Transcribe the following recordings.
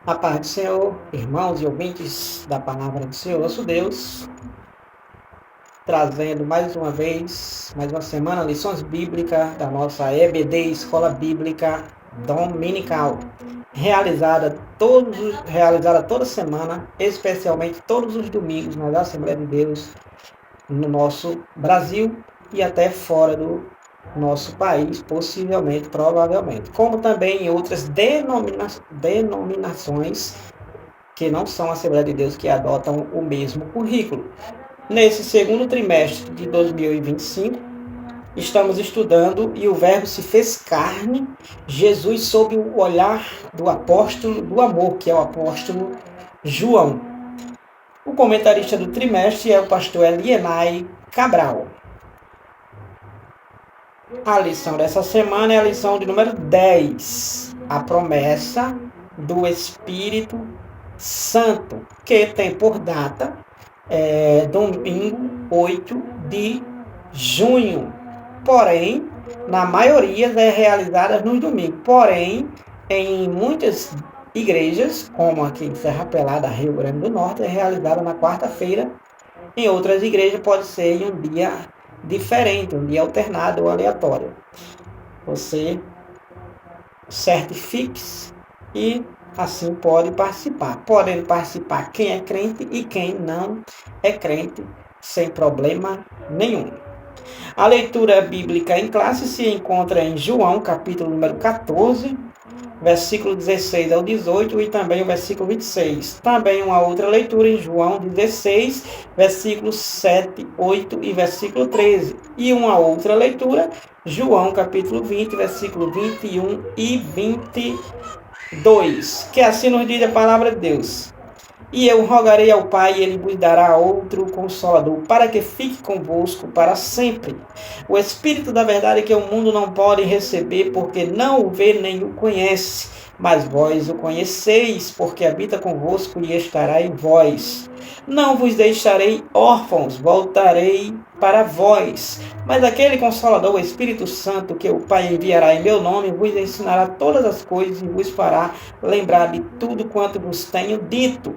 A paz do Senhor, irmãos e ouvintes da Palavra do Senhor, nosso Deus, trazendo mais uma vez, mais uma semana, lições bíblicas da nossa EBD, Escola Bíblica Dominical, realizada toda semana, especialmente todos os domingos na Assembleia de Deus, no nosso Brasil e até fora do nosso país, possivelmente, provavelmente, como também em outras denominações que não são a Assembleia de Deus que adotam o mesmo currículo. Nesse segundo trimestre de 2025, estamos estudando e o Verbo se fez carne, Jesus sob o olhar do apóstolo do amor, que é o apóstolo João. O comentarista do trimestre é o pastor Elienay Cabral. A lição dessa semana é a lição de número 10, a promessa do Espírito Santo, que tem por data domingo 8 de junho. Porém, na maioria é realizada no domingo. Porém, em muitas igrejas, como aqui em Serra Pelada, Rio Grande do Norte, é realizada na quarta-feira. Em outras igrejas pode ser em um dia diferente, um dia alternado ou aleatório. Você certifique-se e assim pode participar. Podem participar quem é crente e quem não é crente, sem problema nenhum. A leitura bíblica em classe se encontra em João, capítulo número 14, versículo 16 ao 18 e também o versículo 26. Também uma outra leitura em João 16, versículos 7, 8 e versículo 13. E uma outra leitura, João capítulo 20, versículo 21 e 22. Que assim nos diz a palavra de Deus. E eu rogarei ao Pai, e Ele vos dará outro Consolador, para que fique convosco para sempre. O Espírito da verdade que o mundo não pode receber, porque não o vê nem o conhece. Mas vós o conheceis, porque habita convosco e estará em vós. Não vos deixarei órfãos, voltarei para vós. Mas aquele Consolador, o Espírito Santo, que o Pai enviará em meu nome, vos ensinará todas as coisas e vos fará lembrar de tudo quanto vos tenho dito.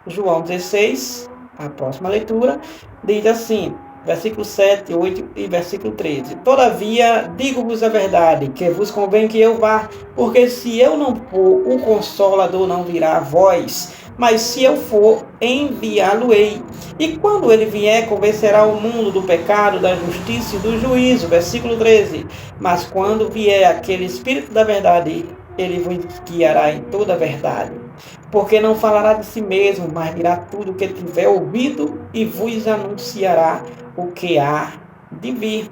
João 16, a próxima leitura, diz assim, versículo 7, 8 e versículo 13. Todavia, digo-vos a verdade, que vos convém que eu vá, porque se eu não for, o Consolador não virá a vós, mas se eu for, enviá-lo-ei. E quando ele vier, convencerá o mundo do pecado, da justiça e do juízo. Versículo 13. Mas quando vier aquele Espírito da verdade, ele vos guiará em toda a verdade. Porque não falará de si mesmo, mas dirá tudo o que tiver ouvido e vos anunciará o que há de vir.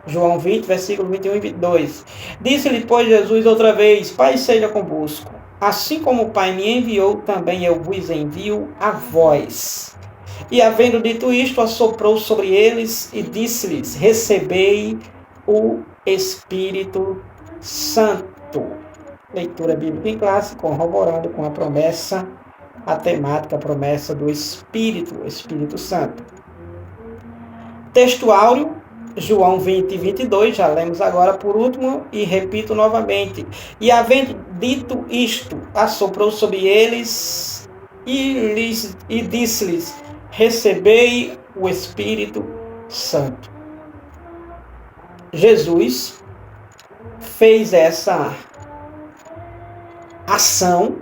João 20, versículo 21 e 22. Disse-lhe, pois, Jesus outra vez, Pai seja convosco. Assim como o Pai me enviou, também eu vos envio a vós. E havendo dito isto, assoprou sobre eles e disse-lhes, recebei o Espírito Santo. Leitura bíblica em classe, corroborando com a promessa, a temática, a promessa do Espírito, o Espírito Santo. Texto áureo, João 20 e 22, já lemos agora por último e repito novamente. E havendo dito isto, assoprou sobre eles e disse-lhes, recebei o Espírito Santo. Jesus fez essa ação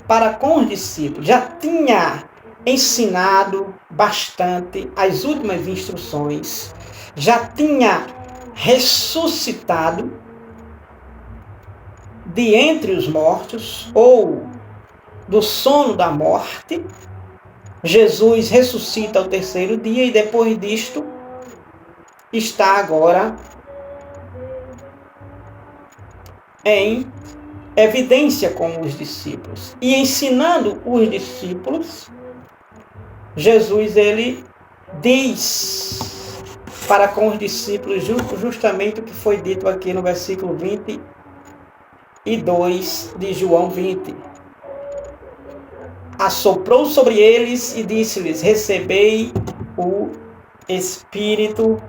para com os discípulos. Já tinha ensinado bastante as últimas instruções. Já tinha ressuscitado de entre os mortos ou do sono da morte. Jesus ressuscita ao terceiro dia e depois disto está agora em evidência com os discípulos. E ensinando os discípulos, Jesus, ele diz para com os discípulos justamente o que foi dito aqui no versículo 22 de João 20. Assoprou sobre eles e disse-lhes, recebei o Espírito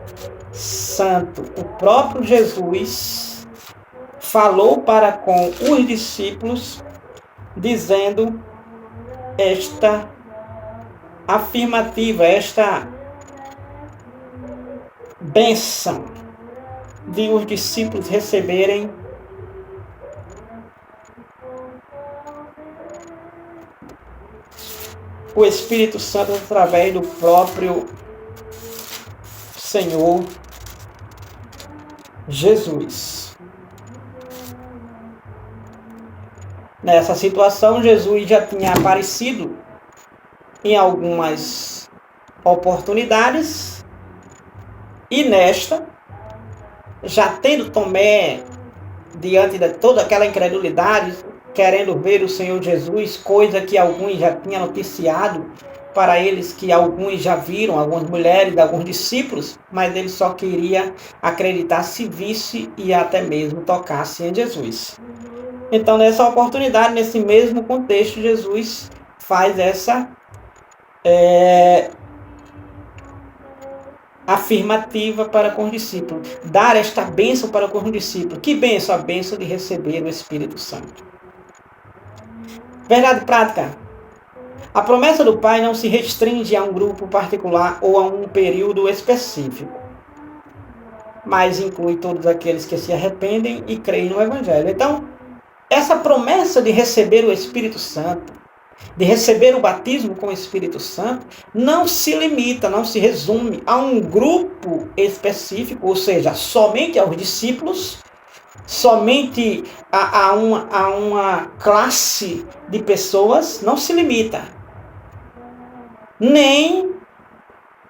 Santo. O próprio Jesus falou para com os discípulos dizendo esta afirmativa, esta bênção de os discípulos receberem o Espírito Santo através do próprio Senhor Jesus. Nessa situação, Jesus já tinha aparecido em algumas oportunidades e nesta, já tendo Tomé diante de toda aquela incredulidade, querendo ver o Senhor Jesus, coisa que alguns já tinham noticiado para eles, que alguns já viram, algumas mulheres, alguns discípulos, mas ele só queria acreditar se visse e até mesmo tocasse em Jesus. Então, nessa oportunidade, nesse mesmo contexto, Jesus faz essa afirmativa para com os discípulos, dar esta bênção para com os discípulos. Que bênção? A bênção de receber o Espírito Santo. Verdade prática. A promessa do Pai não se restringe a um grupo particular ou a um período específico, mas inclui todos aqueles que se arrependem e creem no Evangelho. Então, essa promessa de receber o Espírito Santo, de receber o batismo com o Espírito Santo, não se limita, não se resume a um grupo específico, ou seja, somente aos discípulos, somente a uma classe de pessoas, não se limita. Nem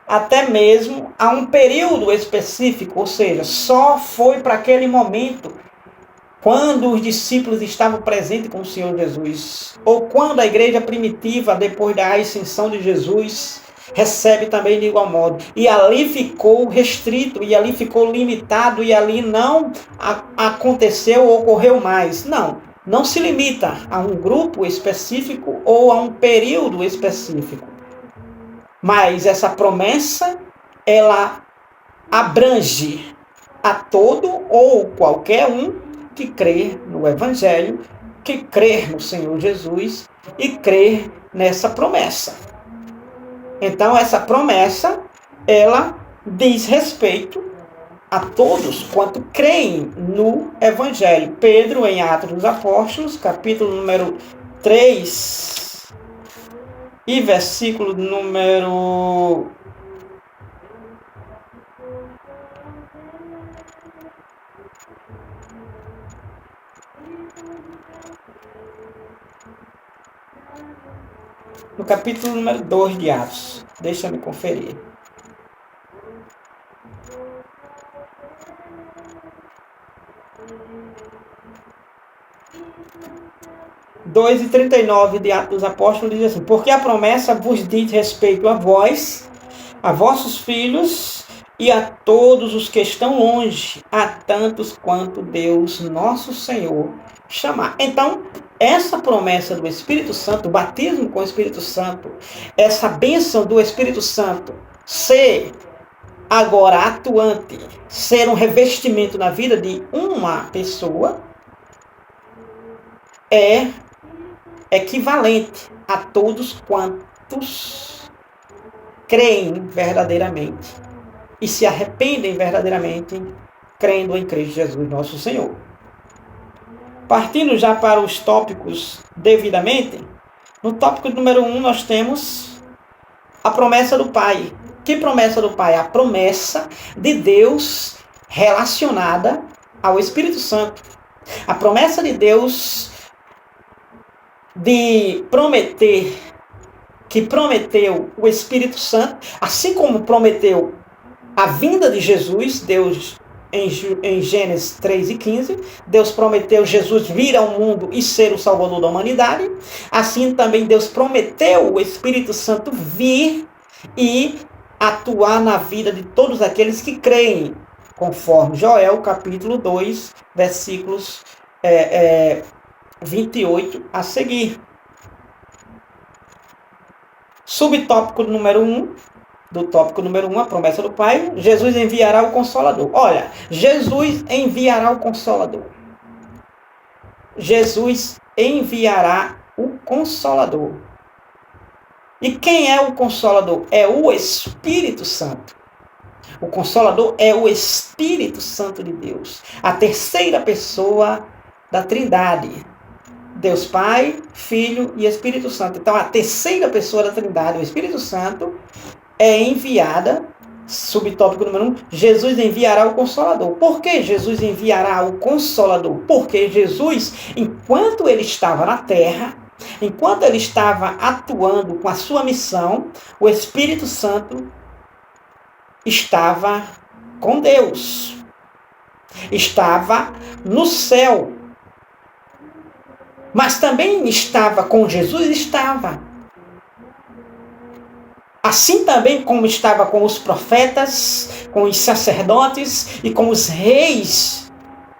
até mesmo a um período específico, ou seja, só foi para aquele momento quando os discípulos estavam presentes com o Senhor Jesus, ou quando a igreja primitiva, depois da ascensão de Jesus, recebe também de igual modo. E ali ficou restrito, e ali ficou limitado, e ali não aconteceu ou ocorreu mais. Não se limita a um grupo específico ou a um período específico. Mas essa promessa, ela abrange a todo ou qualquer um que crer no Evangelho, que crer no Senhor Jesus e crer nessa promessa. Então, essa promessa, ela diz respeito a todos quanto creem no Evangelho. Pedro, em Atos dos Apóstolos, capítulo número 3, e versículo número 2 de Atos. Deixa-me conferir. (2 e 39) de Atos dos Apóstolos diz assim: porque a promessa vos diz respeito a vós, a vossos filhos e a todos os que estão longe, a tantos quanto Deus nosso Senhor chamar. Então, essa promessa do Espírito Santo, o batismo com o Espírito Santo, essa bênção do Espírito Santo ser agora atuante, ser um revestimento na vida de uma pessoa, é equivalente a todos quantos creem verdadeiramente e se arrependem verdadeiramente, crendo em Cristo Jesus nosso Senhor. Partindo já para os tópicos devidamente, no tópico número 1 nós temos a promessa do Pai. Que promessa do Pai? A promessa de Deus relacionada ao Espírito Santo. A promessa de Deus de prometer, que prometeu o Espírito Santo, assim como prometeu a vinda de Jesus. Deus, em Gênesis 3:15, Deus prometeu Jesus vir ao mundo e ser o Salvador da humanidade. Assim também Deus prometeu o Espírito Santo vir e atuar na vida de todos aqueles que creem, conforme Joel capítulo 2, versículos 28 a seguir. Subtópico número 1, do tópico número 1, a promessa do Pai: Jesus enviará o Consolador. Olha, Jesus enviará o Consolador. Jesus enviará Consolador. E quem é o Consolador? É o Espírito Santo. O Consolador é o Espírito Santo de Deus, a terceira pessoa da Trindade. Deus Pai, Filho e Espírito Santo. Então, a terceira pessoa da Trindade, o Espírito Santo, é enviada, subtópico número 1, Jesus enviará o Consolador. Por que Jesus enviará o Consolador? Porque Jesus, enquanto ele estava na terra, enquanto ele estava atuando com a sua missão, o Espírito Santo estava com Deus, estava no céu, mas também estava com Jesus, estava. Assim também como estava com os profetas, com os sacerdotes e com os reis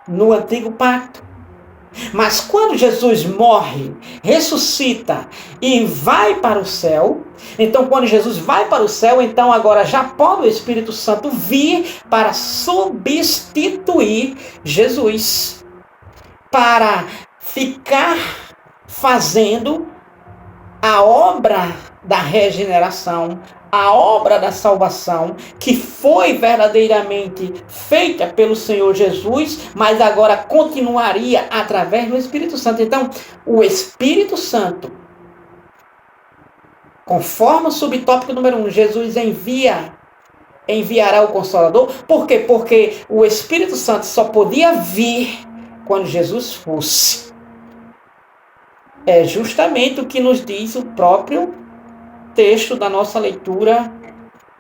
no antigo pacto. Mas quando Jesus morre, ressuscita e vai para o céu, então quando Jesus vai para o céu, então agora já pode o Espírito Santo vir para substituir Jesus, para ficar fazendo a obra da regeneração, a obra da salvação, que foi verdadeiramente feita pelo Senhor Jesus, mas agora continuaria através do Espírito Santo. Então, o Espírito Santo, conforme o subtópico número 1, Jesus enviará o Consolador. Por quê? Porque o Espírito Santo só podia vir quando Jesus fosse. É justamente o que nos diz o próprio texto da nossa leitura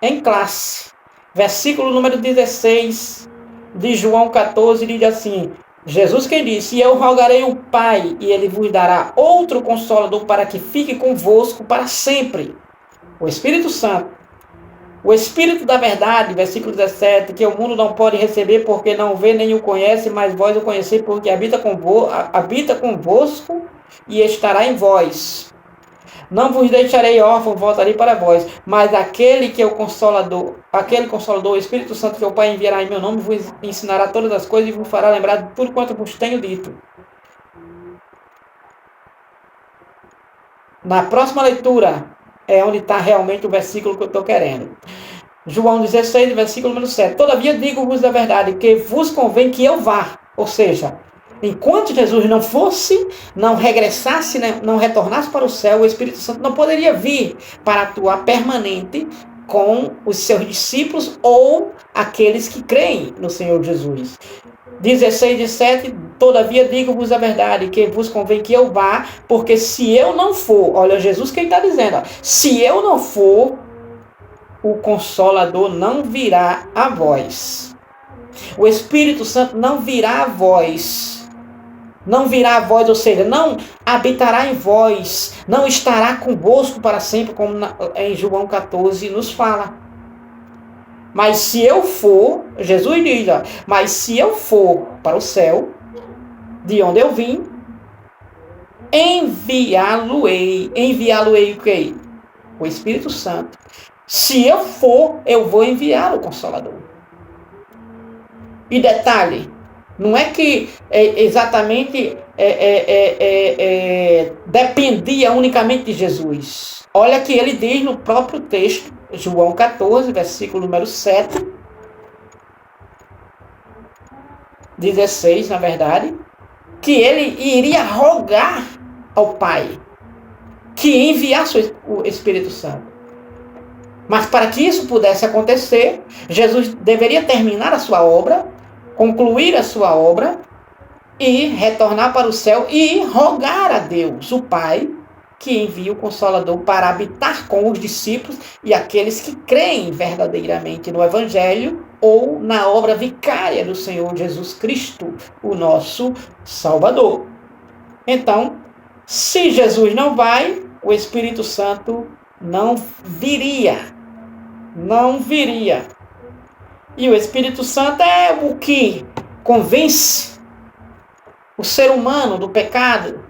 em classe. Versículo número 16 de João 14 diz assim: Jesus que disse: "E eu rogarei o Pai, e ele vos dará outro Consolador para que fique convosco para sempre, o Espírito Santo, o Espírito da verdade", versículo 17, "que o mundo não pode receber porque não vê nem o conhece, mas vós o conheceis porque habita convosco e estará em vós. Não vos deixarei órfãos, voltarei para vós. Mas aquele Consolador, o Espírito Santo que o Pai enviará em meu nome, vos ensinará todas as coisas e vos fará lembrar de tudo quanto vos tenho dito." Na próxima leitura é onde está realmente o versículo que eu estou querendo. João 16, versículo número 7. "Todavia digo-vos a verdade, que vos convém que eu vá." Ou seja, enquanto Jesus não fosse, não regressasse, não retornasse para o céu, o Espírito Santo não poderia vir para atuar permanente com os seus discípulos ou aqueles que creem no Senhor Jesus. 16:7, "Todavia digo-vos a verdade, que vos convém que eu vá, porque se eu não for," olha Jesus quem está dizendo, "se eu não for, o Consolador não virá a vós." O Espírito Santo não virá a vós. Não virá a vós, ou seja, não habitará em vós, não estará convosco para sempre, como em João 14 nos fala. Mas se eu for, Jesus diz, "mas se eu for para o céu, de onde eu vim, enviá-lo-ei." Enviá-lo-ei o quê? O Espírito Santo. Se eu for, eu vou enviar o Consolador. E detalhe, não é que exatamente dependia unicamente de Jesus. Olha que ele diz no próprio texto, João 14, versículo número 7, 16, na verdade, que ele iria rogar ao Pai que enviasse o Espírito Santo. Mas para que isso pudesse acontecer, Jesus deveria terminar a sua obra, concluir a sua obra e retornar para o céu e rogar a Deus, o Pai, que envia o Consolador para habitar com os discípulos e aqueles que creem verdadeiramente no Evangelho ou na obra vicária do Senhor Jesus Cristo, o nosso Salvador. Então, se Jesus não vai, o Espírito Santo não viria. Não viria. E o Espírito Santo é o que convence o ser humano do pecado,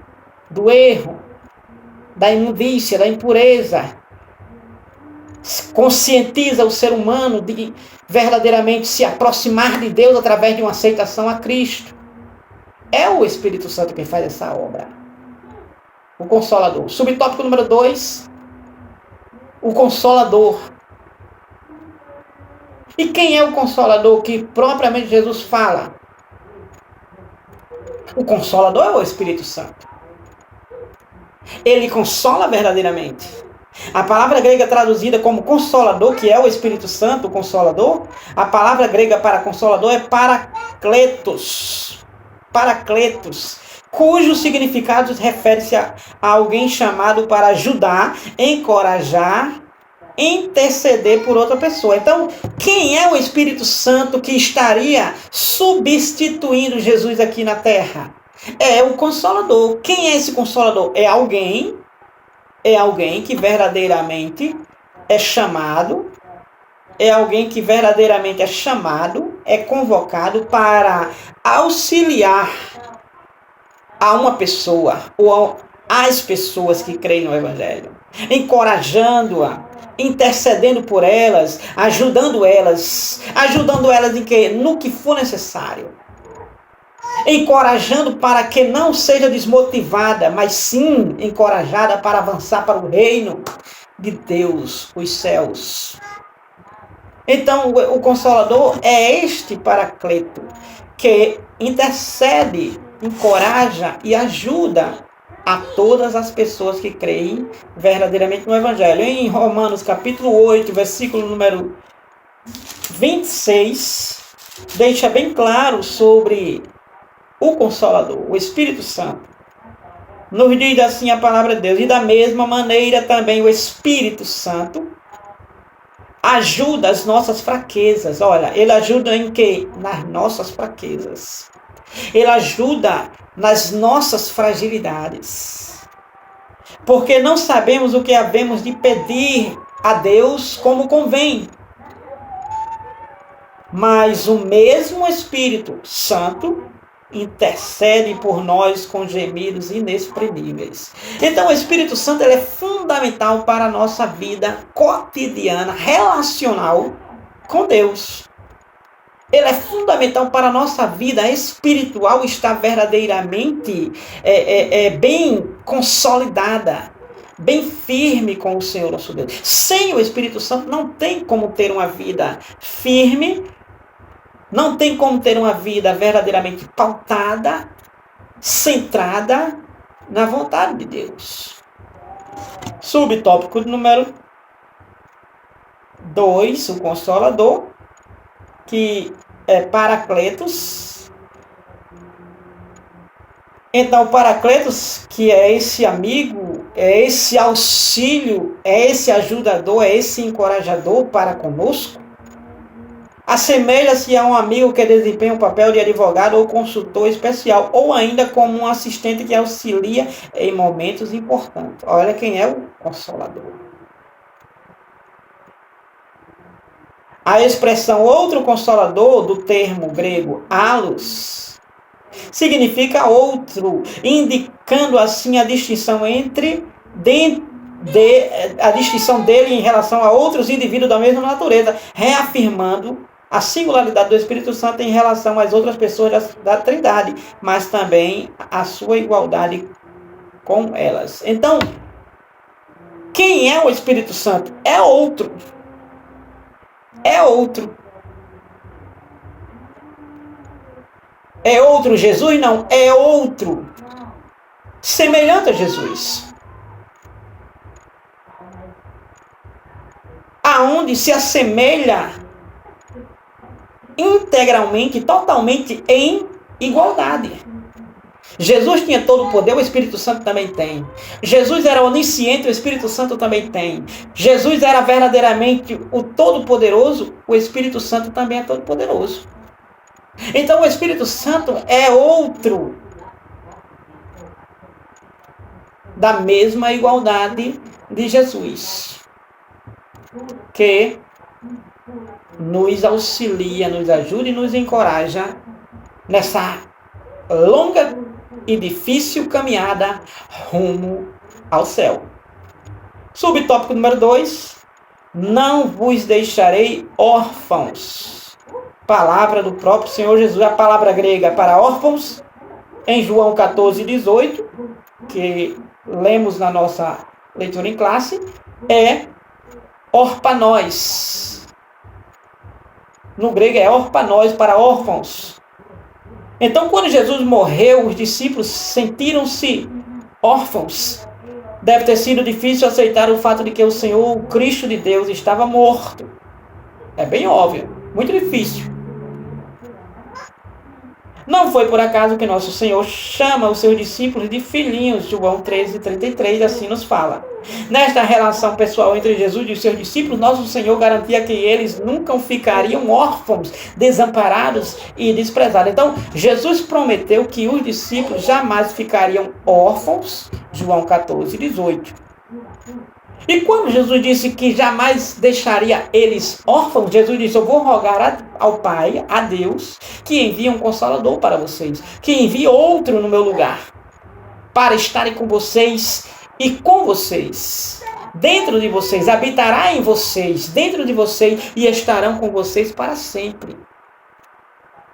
do erro, da imundícia, da impureza. Conscientiza o ser humano de verdadeiramente se aproximar de Deus através de uma aceitação a Cristo. É o Espírito Santo quem faz essa obra. O Consolador. Subtópico número 2, o Consolador. E quem é o Consolador que propriamente Jesus fala? O Consolador é o Espírito Santo. Ele consola verdadeiramente. A palavra grega traduzida como Consolador, que é o Espírito Santo, o Consolador, a palavra grega para Consolador é Paracletos. Paracletos, cujo significado refere-se a alguém chamado para ajudar, encorajar, interceder por outra pessoa. Então, quem é o Espírito Santo que estaria substituindo Jesus aqui na terra? É o Consolador. Quem é esse Consolador? É alguém que verdadeiramente é chamado, é convocado para auxiliar a uma pessoa ou às pessoas que creem no Evangelho, encorajando-a, intercedendo por elas, ajudando elas em quê? No que for necessário. Encorajando para que não seja desmotivada, mas sim encorajada para avançar para o reino de Deus, os céus. Então, o Consolador é este Paracleto, que intercede, encoraja e ajuda a todas as pessoas que creem verdadeiramente no Evangelho. Em Romanos capítulo 8, versículo número 26, deixa bem claro sobre o Consolador, o Espírito Santo. Nos diz assim a palavra de Deus: e da mesma maneira também o Espírito Santo ajuda as nossas fraquezas. Olha, ele ajuda em quê? Nas nossas fraquezas. Ele ajuda nas nossas fragilidades. Porque não sabemos o que havemos de pedir a Deus como convém. Mas o mesmo Espírito Santo intercede por nós com gemidos inexprimíveis. Então o Espírito Santo ele é fundamental para a nossa vida cotidiana, relacional com Deus. Ele é fundamental para a nossa vida espiritual estar verdadeiramente bem consolidada, bem firme com o Senhor nosso Deus. Sem o Espírito Santo não tem como ter uma vida firme, não tem como ter uma vida verdadeiramente pautada, centrada na vontade de Deus. Subtópico número 2, o Consolador, que é Paracletos. Então, Paracletos, que é esse amigo, é esse auxílio, é esse ajudador, é esse encorajador para conosco, assemelha-se a um amigo que desempenha o papel de advogado ou consultor especial, ou ainda como um assistente que auxilia em momentos importantes. Olha quem é o Consolador. A expressão outro Consolador, do termo grego allos, significa outro, indicando assim a distinção a distinção dele em relação a outros indivíduos da mesma natureza, reafirmando a singularidade do Espírito Santo em relação às outras pessoas da Trindade, mas também a sua igualdade com elas. Então, quem é o Espírito Santo? É outro. É outro. É outro Jesus? Não, é outro. Semelhante a Jesus. Aonde se assemelha integralmente, totalmente em igualdade. Jesus tinha todo o poder, o Espírito Santo também tem. Jesus era onisciente, o Espírito Santo também tem. Jesus era verdadeiramente o Todo-Poderoso, o Espírito Santo também é Todo-Poderoso. Então o Espírito Santo é outro da mesma igualdade de Jesus, que nos auxilia, nos ajuda e nos encoraja nessa longa e difícil caminhada rumo ao céu. Subtópico número 2. Não vos deixarei órfãos. Palavra do próprio Senhor Jesus. A palavra grega para órfãos, em João 14, 18, que lemos na nossa leitura em classe é orpanós. No grego é orpanós, para órfãos. Então, quando Jesus morreu, os discípulos sentiram-se órfãos. Deve ter sido difícil aceitar o fato de que o Senhor, o Cristo de Deus, estava morto. É bem óbvio, muito difícil. Não foi por acaso que nosso Senhor chama os seus discípulos de filhinhos. João 13:33 assim nos fala. Nesta relação pessoal entre Jesus e os seus discípulos, nosso Senhor garantia que eles nunca ficariam órfãos, desamparados e desprezados. Então, Jesus prometeu que os discípulos jamais ficariam órfãos. João 14:18. E quando Jesus disse que jamais deixaria eles órfãos, Jesus disse: eu vou rogar ao Pai, a Deus, que envie um Consolador para vocês, que envie outro no meu lugar, para estarem com vocês e com vocês, dentro de vocês, habitará em vocês, dentro de vocês, e estarão com vocês para sempre.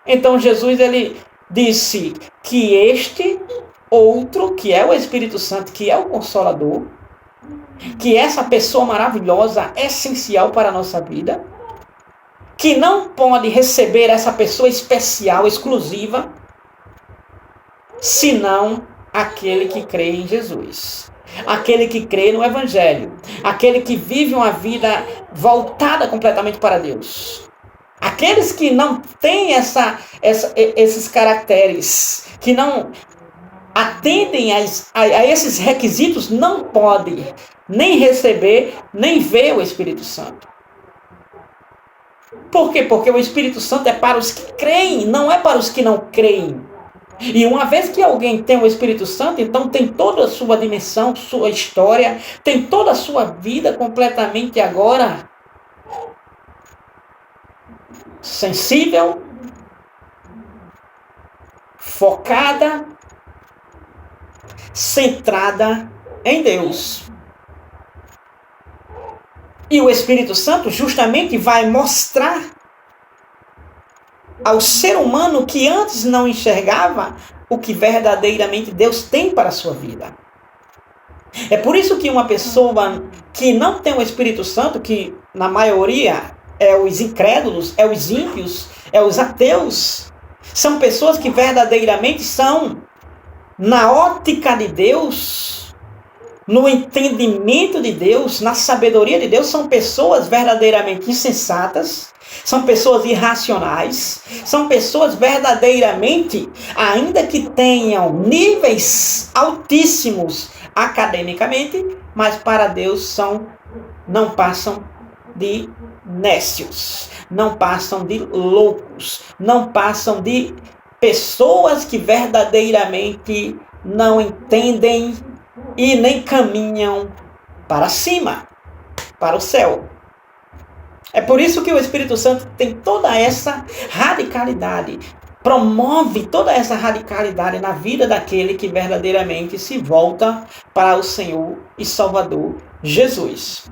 Então Jesus, ele disse que este outro, que é o Espírito Santo, que é o Consolador, que essa pessoa maravilhosa, essencial para a nossa vida, que não pode receber essa pessoa especial, exclusiva, senão aquele que crê em Jesus, aquele que crê no Evangelho, aquele que vive uma vida voltada completamente para Deus. Aqueles que não têm esses caracteres, que não atendem a esses requisitos, não podem nem receber, nem ver o Espírito Santo. Por quê? Porque o Espírito Santo é para os que creem, não é para os que não creem. E uma vez que alguém tem o Espírito Santo, então tem toda a sua dimensão, sua história, tem toda a sua vida completamente agora sensível, focada, centrada em Deus. E o Espírito Santo justamente vai mostrar ao ser humano que antes não enxergava o que verdadeiramente Deus tem para a sua vida. É por isso que uma pessoa que não tem o Espírito Santo, que na maioria é os incrédulos, é os ímpios, é os ateus, são pessoas que verdadeiramente são, na ótica de Deus, no entendimento de Deus, na sabedoria de Deus, são pessoas verdadeiramente insensatas, são pessoas irracionais, são pessoas verdadeiramente, ainda que tenham níveis altíssimos academicamente, mas para Deus não passam de nécios, não passam de loucos, não passam de pessoas que verdadeiramente não entendem e nem caminham para cima, para o céu. É por isso que o Espírito Santo tem toda essa radicalidade, promove toda essa radicalidade na vida daquele que verdadeiramente se volta para o Senhor e Salvador Jesus.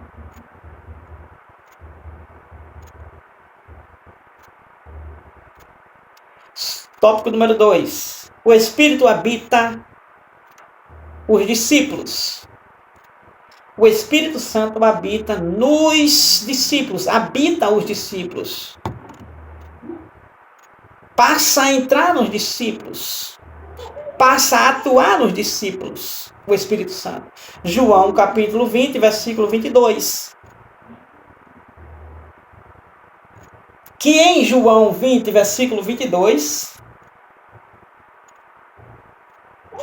Tópico número 2. O Espírito habita os discípulos. O Espírito Santo habita nos discípulos, habita os discípulos. Passa a entrar nos discípulos. Passa a atuar nos discípulos, o Espírito Santo. João capítulo 20, versículo 22. Que em João 20, versículo 22...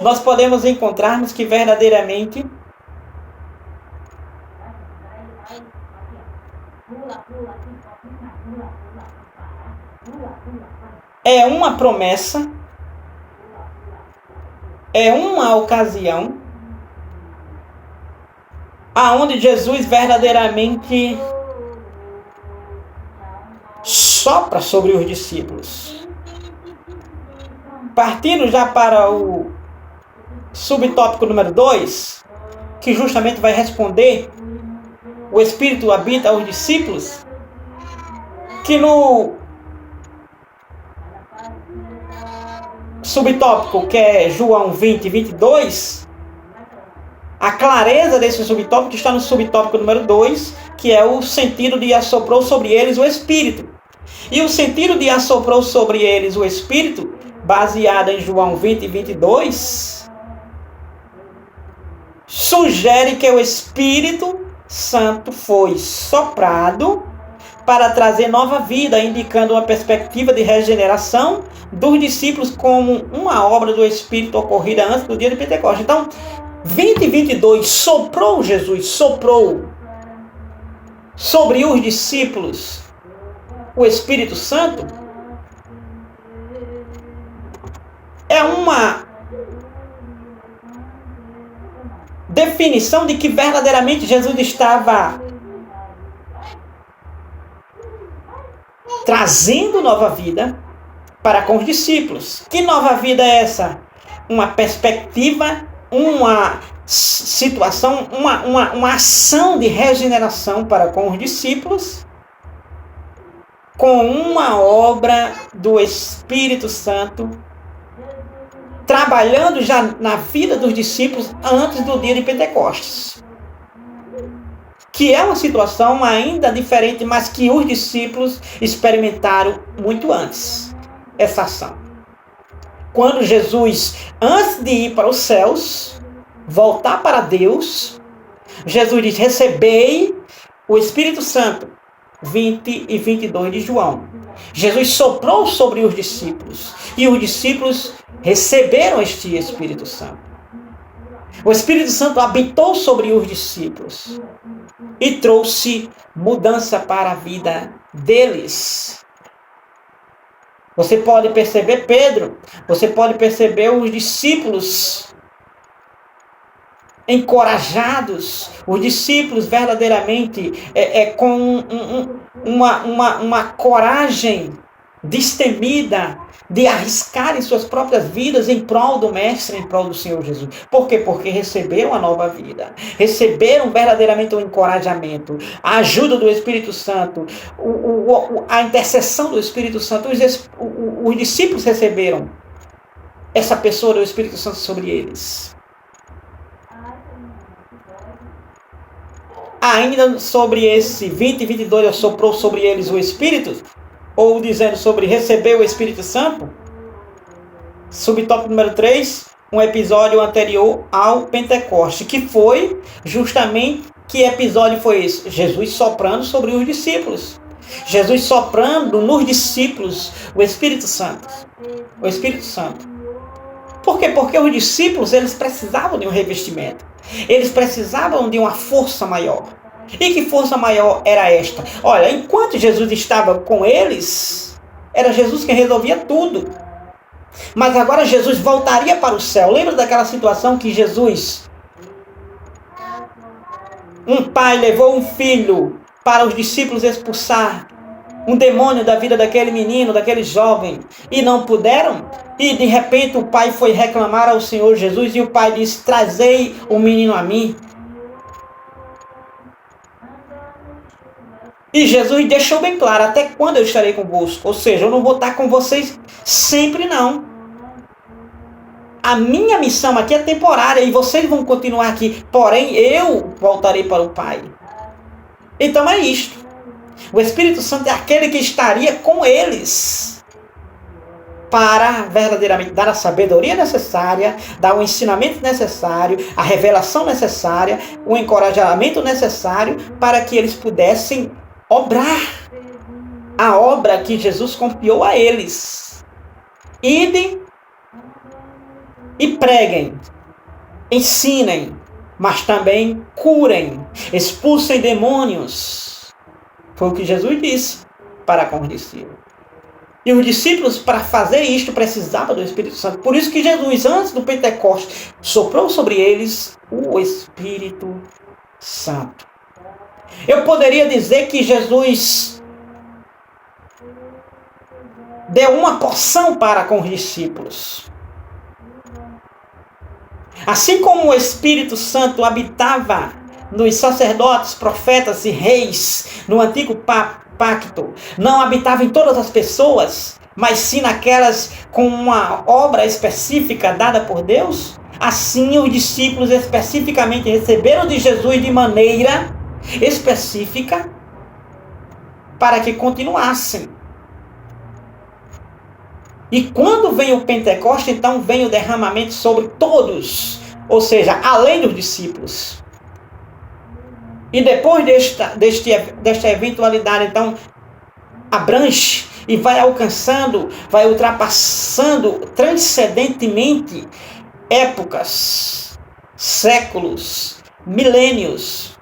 nós podemos encontrarmos que verdadeiramente é uma promessa, é uma ocasião aonde Jesus verdadeiramente sopra sobre os discípulos. Partindo já para o subtópico número 2, que justamente vai responder: o Espírito habita os discípulos, que no subtópico, que é João 20, 22, A clareza desse subtópico está no subtópico número 2, que é o sentido de assoprou sobre eles o Espírito. E o sentido de assoprou sobre eles o Espírito, baseado em João 20 e 22, sugere que o Espírito Santo foi soprado para trazer nova vida, indicando uma perspectiva de regeneração dos discípulos como uma obra do Espírito ocorrida antes do dia de Pentecostes. Então, 20 e 22, Jesus soprou sobre os discípulos o Espírito Santo, é uma definição de que verdadeiramente Jesus estava trazendo nova vida para com os discípulos. Que nova vida é essa? Uma perspectiva, uma situação, uma ação de regeneração para com os discípulos, com uma obra do Espírito Santo trabalhando já na vida dos discípulos antes do dia de Pentecostes. Que é uma situação ainda diferente, mas que os discípulos experimentaram muito antes essa ação. Quando Jesus, antes de ir para os céus, voltar para Deus, Jesus diz: recebei o Espírito Santo, 20 e 22 de João. Jesus soprou sobre os discípulos e os discípulos receberam este Espírito Santo. O Espírito Santo habitou sobre os discípulos e trouxe mudança para a vida deles. Você pode perceber Pedro, você pode perceber os discípulos encorajados, os discípulos verdadeiramente com uma coragem destemida de arriscarem suas próprias vidas em prol do Mestre, em prol do Senhor Jesus. Por quê? Porque receberam a nova vida, receberam verdadeiramente o encorajamento, a ajuda do Espírito Santo, a intercessão do Espírito Santo. Os discípulos receberam essa pessoa do Espírito Santo sobre eles. Ainda sobre esse 20 e 22, soprou sobre eles o Espírito, ou dizendo sobre receber o Espírito Santo, subtópico número 3, um episódio anterior ao Pentecoste, que foi justamente, que episódio foi esse? Jesus soprando sobre os discípulos. Jesus soprando nos discípulos o Espírito Santo. O Espírito Santo. Por quê? Porque os discípulos, eles precisavam de um revestimento. Eles precisavam de uma força maior. E que força maior era esta? Olha, enquanto Jesus estava com eles, era Jesus quem resolvia tudo. Mas agora Jesus voltaria para o céu. Lembra daquela situação que Jesus, um pai levou um filho para os discípulos expulsar um demônio da vida daquele menino, daquele jovem, e não puderam? E de repente o pai foi reclamar ao Senhor Jesus e o pai disse: trazei o menino a mim. E Jesus deixou bem claro: até quando eu estarei convosco? Ou seja, eu não vou estar com vocês sempre, não. A minha missão aqui é temporária e vocês vão continuar aqui. Porém, eu voltarei para o Pai. Então é isto. O Espírito Santo é aquele que estaria com eles para verdadeiramente dar a sabedoria necessária, dar o ensinamento necessário, a revelação necessária, o encorajamento necessário para que eles pudessem obrar a obra que Jesus confiou a eles. Idem e preguem, ensinem, mas também curem, expulsem demônios. Foi o que Jesus disse para com os discípulos. E os discípulos, para fazer isto, precisavam do Espírito Santo. Por isso que Jesus, antes do Pentecostes, soprou sobre eles o Espírito Santo. Eu poderia dizer que Jesus deu uma porção para com os discípulos. Assim como o Espírito Santo habitava nos sacerdotes, profetas e reis no antigo pacto, não habitava em todas as pessoas, mas sim naquelas com uma obra específica dada por Deus, Assim, os discípulos especificamente receberam de Jesus de maneira específica para que continuassem. E quando vem o Pentecoste, então vem o derramamento sobre todos, ou seja, além dos discípulos. E depois desta eventualidade, então, abrange e vai alcançando, vai ultrapassando transcendentemente épocas, séculos, milênios.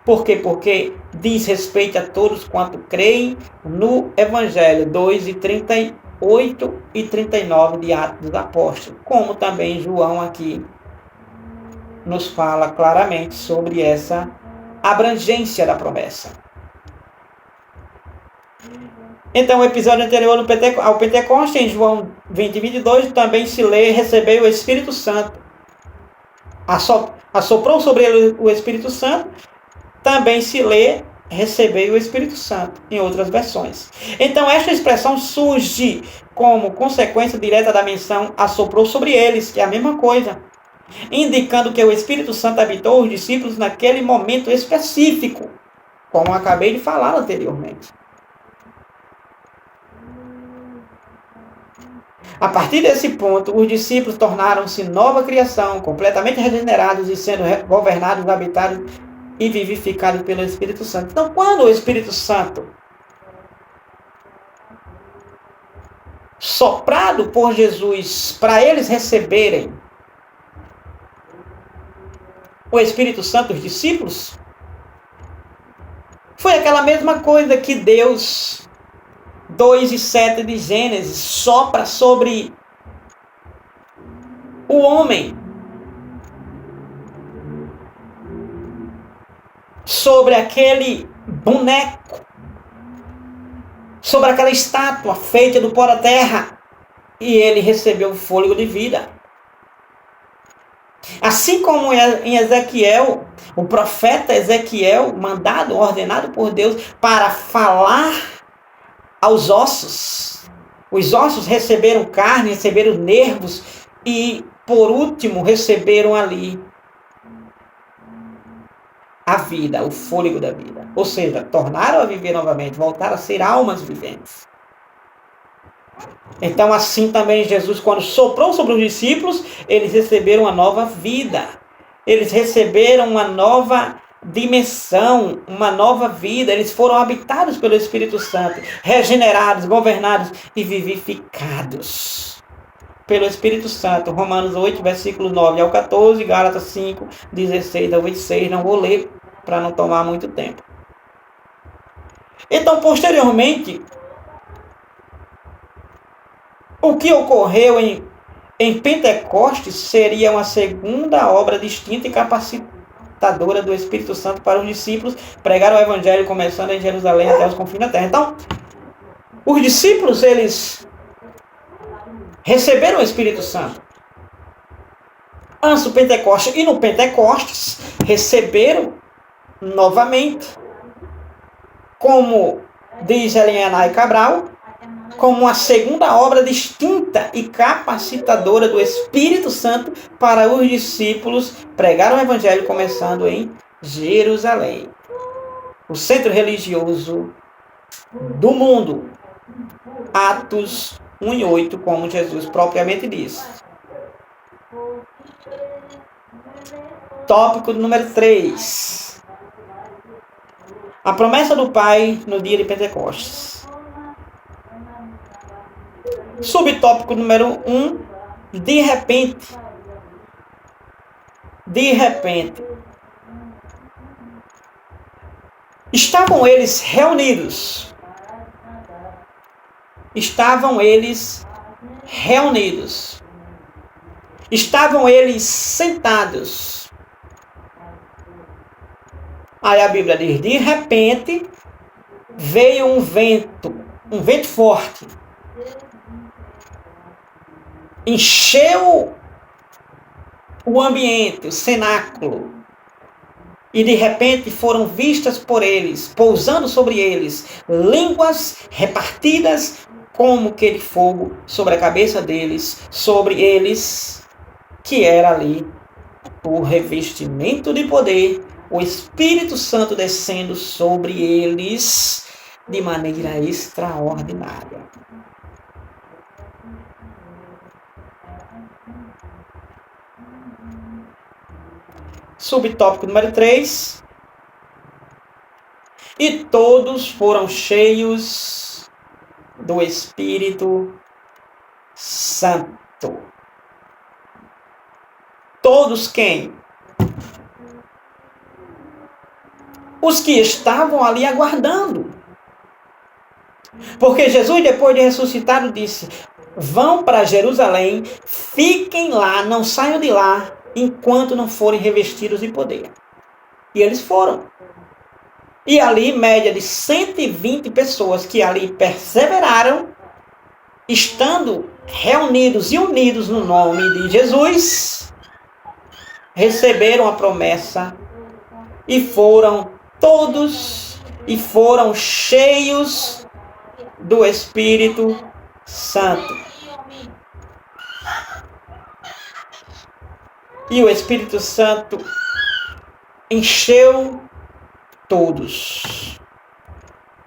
Por quê? Porque diz respeito a todos quanto creem no Evangelho 2:38 e 39 de Atos dos Apóstolos. Como também João aqui nos fala claramente sobre essa abrangência da promessa. Então, o episódio anterior ao Pentecoste, em João 20:22, também se lê: recebeu o Espírito Santo. Assoprou sobre ele o Espírito Santo. Também se lê: recebeu o Espírito Santo, em outras versões. Então, esta expressão surge como consequência direta da menção assoprou sobre eles, que é a mesma coisa, indicando que o Espírito Santo habitou os discípulos naquele momento específico, como acabei de falar anteriormente. A partir desse ponto, os discípulos tornaram-se nova criação, completamente regenerados e sendo governados, habitados e vivificados pelo Espírito Santo. Então, quando o Espírito Santo, soprado por Jesus, para eles receberem o Espírito Santo, os discípulos, foi aquela mesma coisa que Deus, 2:7 de Gênesis, sopra sobre o homem, sobre aquele boneco, sobre aquela estátua feita do pó da terra, e ele recebeu o fôlego de vida. Assim como em Ezequiel, o profeta Ezequiel, mandado, ordenado por Deus para falar aos ossos. Os ossos receberam carne, receberam nervos e, por último, receberam ali a vida, o fôlego da vida. Ou seja, tornaram a viver novamente, voltaram a ser almas viventes. Então, assim também Jesus, quando soprou sobre os discípulos, eles receberam uma nova vida. Eles receberam uma nova dimensão, uma nova vida. Eles foram habitados pelo Espírito Santo, regenerados, governados e vivificados pelo Espírito Santo. Romanos 8, versículo 9 ao 14, Gálatas 5, 16 ao 26. Não vou ler para não tomar muito tempo. Então, posteriormente, o que ocorreu em Pentecostes seria uma segunda obra distinta e capacitadora do Espírito Santo para os discípulos pregar o Evangelho, começando em Jerusalém até os confins da terra. Então, os discípulos, eles receberam o Espírito Santo antes do Pentecostes, e no Pentecostes receberam novamente, como diz Eliana Cabral, como uma segunda obra distinta e capacitadora do Espírito Santo para os discípulos pregar o Evangelho, começando em Jerusalém, o centro religioso do mundo. Atos 1:8, como Jesus propriamente diz. Tópico número 3. A promessa do Pai no dia de Pentecostes. Subtópico número 1. De repente. Estavam eles reunidos. Estavam eles sentados. Aí a Bíblia diz: de repente veio um vento forte. Encheu o ambiente, o cenáculo. E de repente foram vistas por eles, pousando sobre eles, línguas repartidas como que de fogo sobre a cabeça deles, sobre eles. que era ali o revestimento de poder, o Espírito Santo descendo sobre eles de maneira extraordinária. Subtópico número 3. E todos foram cheios do Espírito Santo. Todos quem? Os que estavam ali aguardando. Porque Jesus, depois de ressuscitado, disse: vão para Jerusalém, fiquem lá, não saiam de lá, enquanto não forem revestidos de poder. E eles foram. E ali, média de 120 pessoas que ali perseveraram, estando reunidos e unidos no nome de Jesus, receberam a promessa e foram todos e foram cheios do Espírito Santo. E o Espírito Santo encheu todos.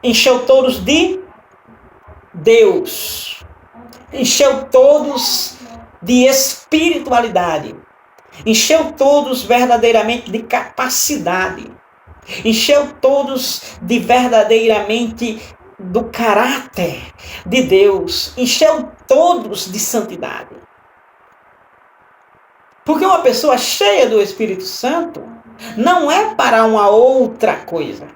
Encheu todos de Deus. Encheu todos de espiritualidade. Encheu todos verdadeiramente de capacidade. Encheu todos de verdadeiramente do caráter de Deus. Encheu todos de santidade. Porque uma pessoa cheia do Espírito Santo não é para uma outra coisa.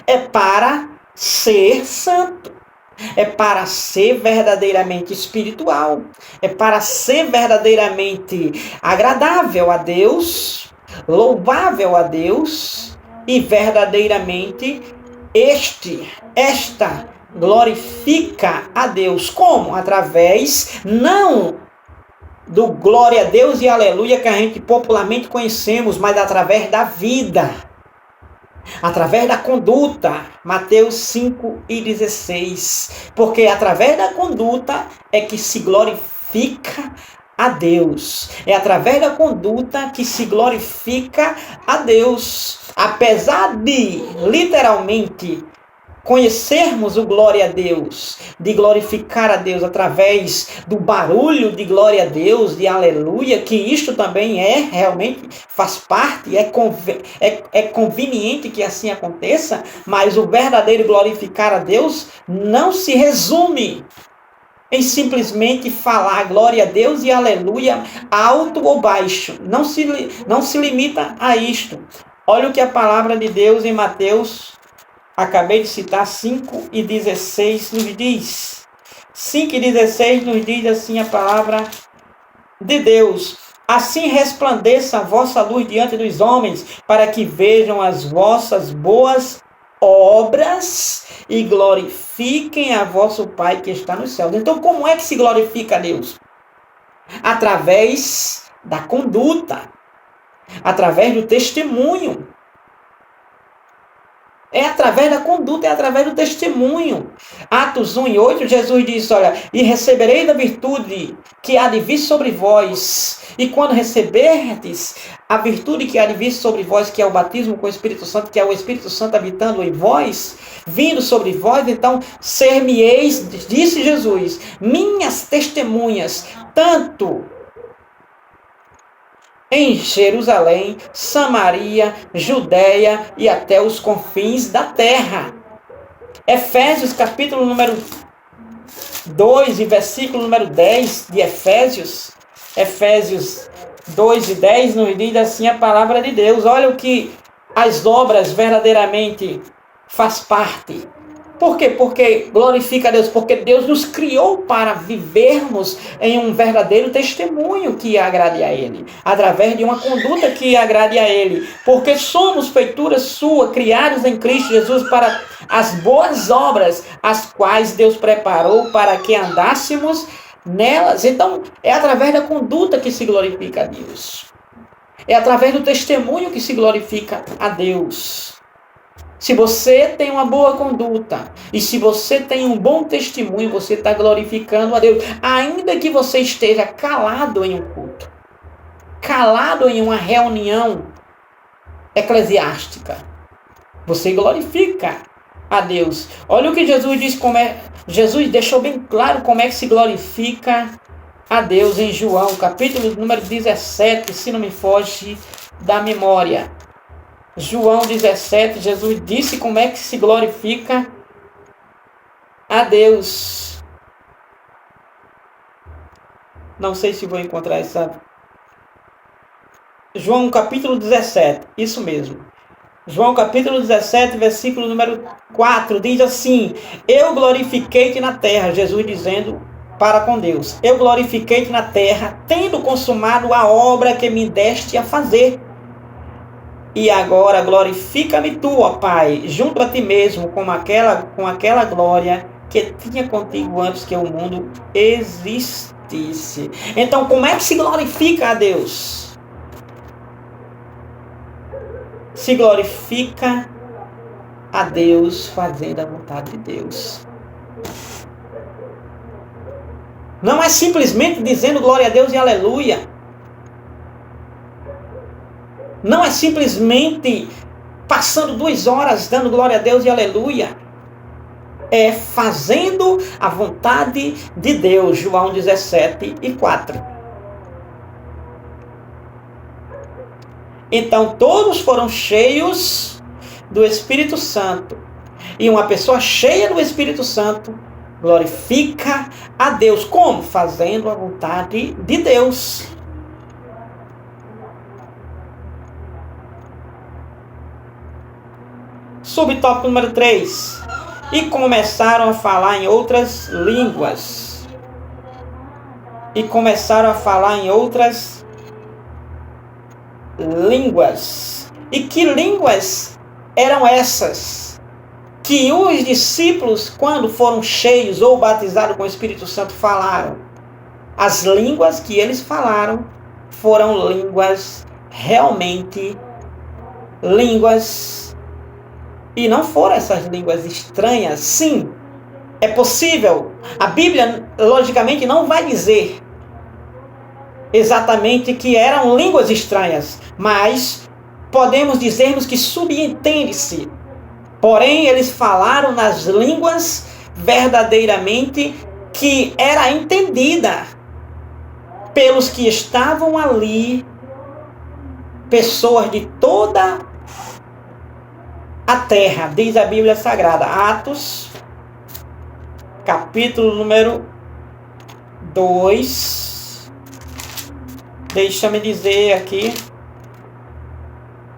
É para ser santo. É para ser verdadeiramente espiritual. É para ser verdadeiramente agradável a Deus, louvável a Deus e verdadeiramente esta glorifica a Deus. Como? Através não do glória a Deus e aleluia que a gente popularmente conhecemos, mas através da vida, através da conduta. Mateus 5:16. Porque através da conduta é que se glorifica a Deus. É através da conduta que se glorifica a Deus. Apesar de, literalmente, conhecermos o glória a Deus, de glorificar a Deus através do barulho de glória a Deus, de aleluia, que isto também realmente faz parte, é conveniente que assim aconteça, mas o verdadeiro glorificar a Deus não se resume em simplesmente falar glória a Deus e aleluia alto ou baixo. Não se limita a isto. Olha o que a palavra de Deus em Mateus, acabei de citar, 5:16 nos diz. 5:16 nos diz assim a palavra de Deus: assim resplandeça a vossa luz diante dos homens, para que vejam as vossas boas obras e glorifiquem a vosso Pai que está nos céus. Então, como é que se glorifica a Deus? Através da conduta, através do testemunho. É através da conduta, é através do testemunho. Atos 1:8, Jesus diz, olha, e recebereis a virtude que há de vir sobre vós. E quando receberdes a virtude que há de vir sobre vós, que é o batismo com o Espírito Santo, que é o Espírito Santo habitando em vós, vindo sobre vós, então ser-me-eis, disse Jesus, minhas testemunhas, tanto em Jerusalém, Samaria, Judéia e até os confins da terra. Efésios, capítulo número 2 e versículo número 10 de Efésios. Efésios 2:10 nos diz assim a palavra de Deus. Olha o que as obras verdadeiramente faz parte. Por quê? Porque glorifica a Deus, porque Deus nos criou para vivermos em um verdadeiro testemunho que agrade a Ele, através de uma conduta que agrade a Ele, porque somos feituras sua, criados em Cristo Jesus para as boas obras, as quais Deus preparou para que andássemos nelas. Então, é através da conduta que se glorifica a Deus. É através do testemunho que se glorifica a Deus. Se você tem uma boa conduta e se você tem um bom testemunho, você está glorificando a Deus, ainda que você esteja calado em um culto. calado em uma reunião eclesiástica. Você glorifica a Deus. Olha o que Jesus diz, Jesus deixou bem claro como é que se glorifica a Deus em João, capítulo número 17, se não me foge da memória. João 17, Jesus disse como é que se glorifica a Deus. Não sei se vou encontrar essa. João capítulo 17, isso mesmo. João capítulo 17, versículo número 4, diz assim: Eu glorifiquei-te na terra, Jesus dizendo para com Deus, eu glorifiquei-te na terra, tendo consumado a obra que me deste a fazer. E agora glorifica-me tu, ó Pai, junto a ti mesmo, com aquela glória que tinha contigo antes que o mundo existisse. Então, como é que se glorifica a Deus? Se glorifica a Deus fazendo a vontade de Deus. Não é simplesmente dizendo glória a Deus e aleluia. Não é simplesmente passando 2 horas dando glória a Deus e aleluia. É fazendo a vontade de Deus. João 17 e 4. Então todos foram cheios do Espírito Santo. E uma pessoa cheia do Espírito Santo glorifica a Deus. Como? Fazendo a vontade de Deus. Subtópico número 3. E começaram a falar em outras línguas. E começaram a falar em outras línguas. E que línguas eram essas? Que os discípulos, quando foram cheios ou batizados com o Espírito Santo, falaram. As línguas que eles falaram foram línguas realmente línguas. E não foram essas línguas estranhas. Sim, é possível. A Bíblia, logicamente, não vai dizer exatamente que eram línguas estranhas, mas podemos dizermos que subentende-se. Porém, eles falaram nas línguas verdadeiramente que era entendida pelos que estavam ali, pessoas de toda a terra, diz a Bíblia Sagrada. Atos, capítulo número 2. Deixa-me dizer aqui.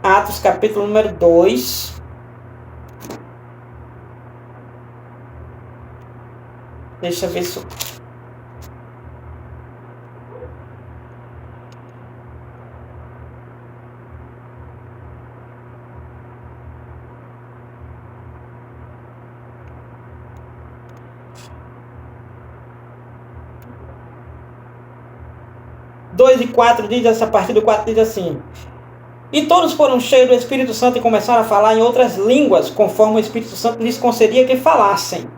Atos, capítulo número 2. Deixa eu ver se... Dois e 4 diz, essa parte do 4 diz assim: E todos foram cheios do Espírito Santo e começaram a falar em outras línguas, conforme o Espírito Santo lhes concedia que falassem.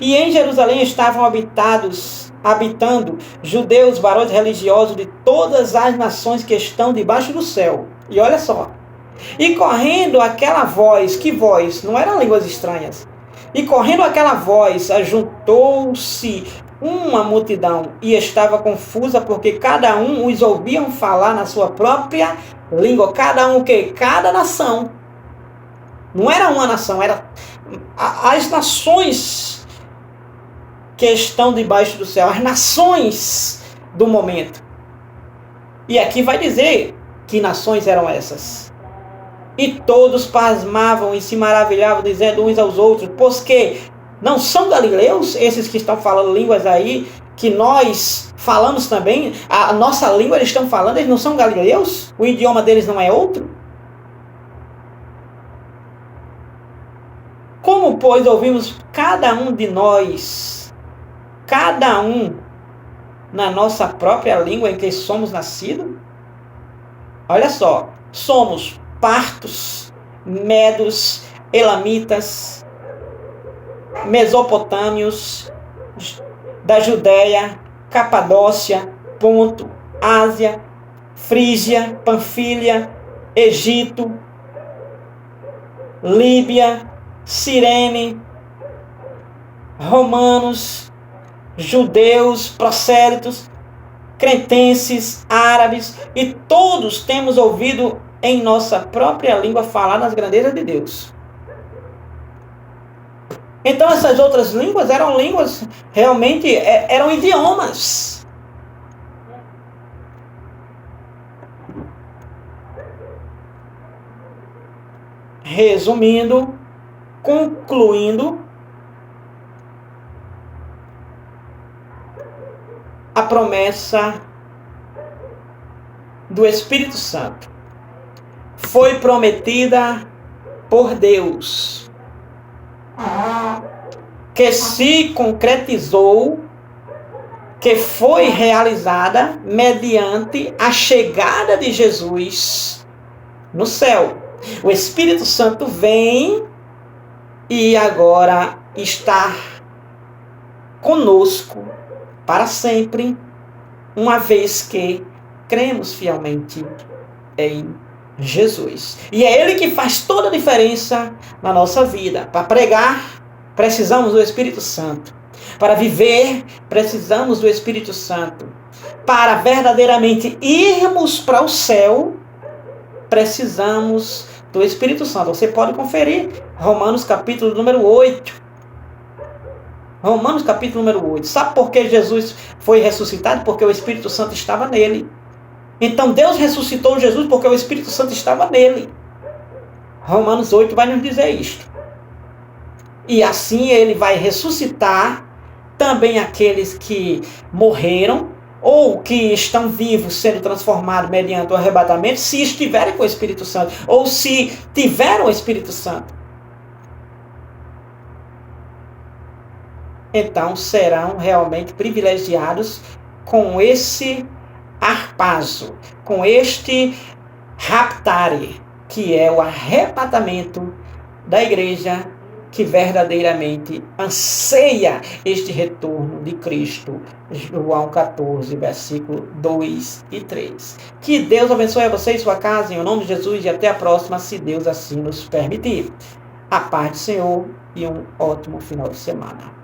E em Jerusalém estavam habitando judeus, varões religiosos de todas as nações que estão debaixo do céu. E olha só. E correndo aquela voz, que voz? Não eram línguas estranhas. E correndo aquela voz, ajuntou-se uma multidão e estava confusa, porque cada um os ouviam falar na sua própria língua. Cada um o quê? Cada nação. Não era uma nação, era as nações que estão debaixo do céu, as nações do momento. E aqui vai dizer que nações eram essas. E todos pasmavam e se maravilhavam, dizendo uns aos outros: Pois que não são galileus esses que estão falando línguas aí, que nós falamos também? A nossa língua eles estão falando, eles não são galileus? O idioma deles não é outro? Como, pois, ouvimos cada um de nós, cada um na nossa própria língua em que somos nascidos? Olha só, somos partos, medos, elamitas, mesopotâmios, da Judéia, Capadócia, Ponto, Ásia, Frígia, Panfilha, Egito, Líbia, Cirene, romanos, judeus, prosélitos, cretenses, árabes, e todos temos ouvido em nossa própria língua falar nas grandezas de Deus. Então essas outras línguas eram línguas, realmente eram idiomas. Resumindo, concluindo, a promessa do Espírito Santo foi prometida por Deus, que se concretizou, que foi realizada mediante a chegada de Jesus no céu. O Espírito Santo vem e agora está conosco para sempre, uma vez que cremos fielmente em Jesus. E é Ele que faz toda a diferença na nossa vida. Para pregar, precisamos do Espírito Santo. Para viver, precisamos do Espírito Santo. Para verdadeiramente irmos para o céu, precisamos do Espírito Santo. Você pode conferir Romanos capítulo número 8. Romanos capítulo número 8. Sabe por que Jesus foi ressuscitado? Porque o Espírito Santo estava nele. Então Deus ressuscitou Jesus porque o Espírito Santo estava nele. Romanos 8 vai nos dizer isto. E assim ele vai ressuscitar também aqueles que morreram ou que estão vivos sendo transformados mediante o arrebatamento, se estiverem com o Espírito Santo ou se tiveram o Espírito Santo. Então serão realmente privilegiados com esse harpazo, com este raptare, que é o arrebatamento da igreja que verdadeiramente anseia este retorno de Cristo. João 14, versículo 2 e 3. Que Deus abençoe a você e sua casa, em nome de Jesus, e até a próxima, se Deus assim nos permitir. A paz do Senhor e um ótimo final de semana.